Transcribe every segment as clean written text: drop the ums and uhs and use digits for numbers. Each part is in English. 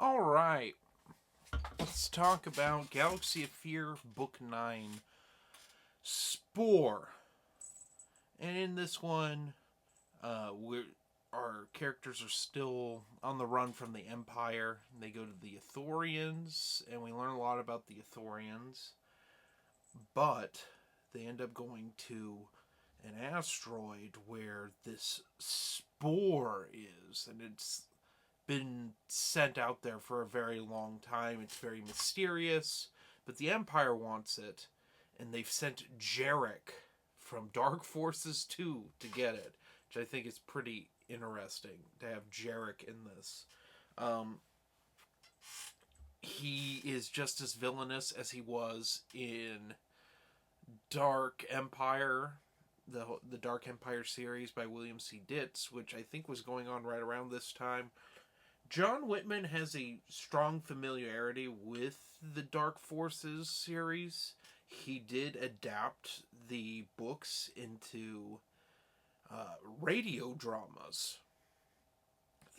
All right, let's talk about Galaxy of Fear Book 9, Spore. And in this one, our characters are still on the run from the Empire. They go to the Ithorians, and we learn a lot about the Ithorians. But they end up going to an asteroid where this spore is, and it's been sent out there for a very long time. It's very mysterious, but the Empire wants it, and they've sent Jarek from Dark Forces 2 to get it, which I think is pretty interesting to have Jarek in this. He is just as villainous as he was in Dark Empire, the Dark Empire series by William C. Ditz, which I think was going on right around this time. John Whitman has a strong familiarity with the Dark Forces series. He did adapt the books into radio dramas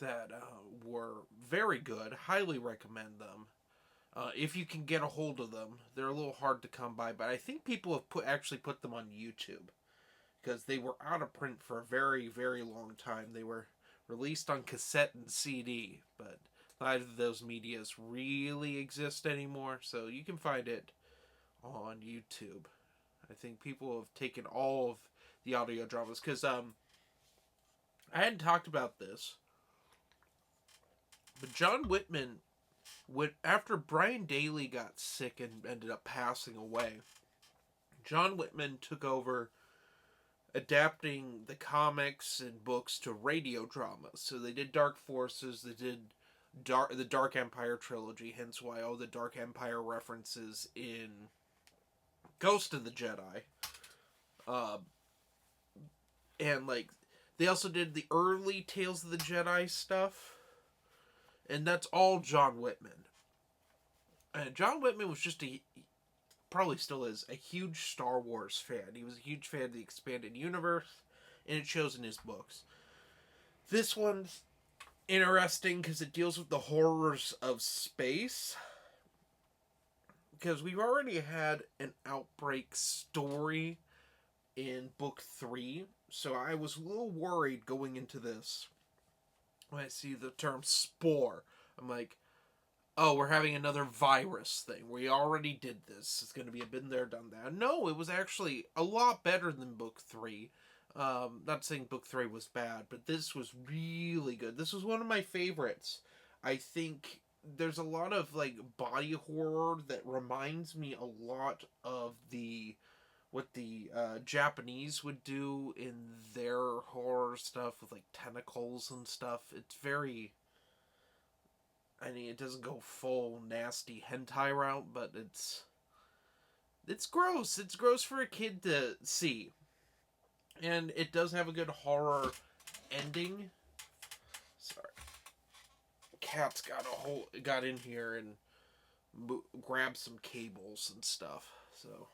that were very good. Highly recommend them. If you can get a hold of them, they're a little hard to come by, but I think people have actually put them on YouTube because they were out of print for a very, very long time. They were released on cassette and CD, but neither of those medias really exist anymore, so you can find it on YouTube. I think people have taken all of the audio dramas, because I hadn't talked about this, but John Whitman, after Brian Daley got sick and ended up passing away, John Whitman took over adapting the comics and books to radio dramas. So they did Dark Forces, they did the Dark Empire trilogy, hence why all the Dark Empire references in Ghost of the Jedi. And like they also did the early Tales of the Jedi stuff. And that's all John Whitman. And John Whitman was just probably still is, a huge Star Wars fan. He was a huge fan of the expanded universe, and it shows in his books. This one's interesting because it deals with the horrors of space. Because we've already had an outbreak story in book 3, so I was a little worried going into this. When I see the term spore, I'm like, oh, we're having another virus thing. We already did this. It's going to be a been there, done that. No, it was actually a lot better than book 3. Not saying book 3 was bad, but this was really good. This was one of my favorites. I think there's a lot of like body horror that reminds me a lot of what the Japanese would do in their horror stuff with like tentacles and stuff. It's very, I mean, it doesn't go full nasty hentai route, but it's gross. It's gross for a kid to see. And it does have a good horror ending. Sorry. Cat's got in here and grabbed some cables and stuff. So,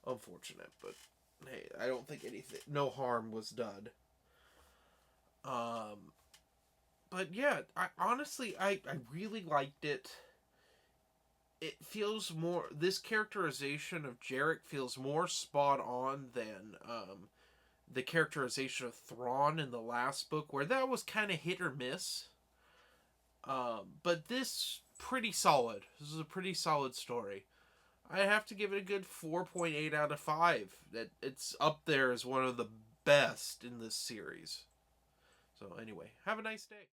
unfortunate, but hey, I don't think no harm was done. But yeah, I honestly really liked it. It feels more, this characterization of Jarek feels more spot on than the characterization of Thrawn in the last book, where that was kind of hit or miss. But this pretty solid. This is a pretty solid story. I have to give it a good 4.8 out of 5. It's up there as one of the best in this series. So anyway, have a nice day.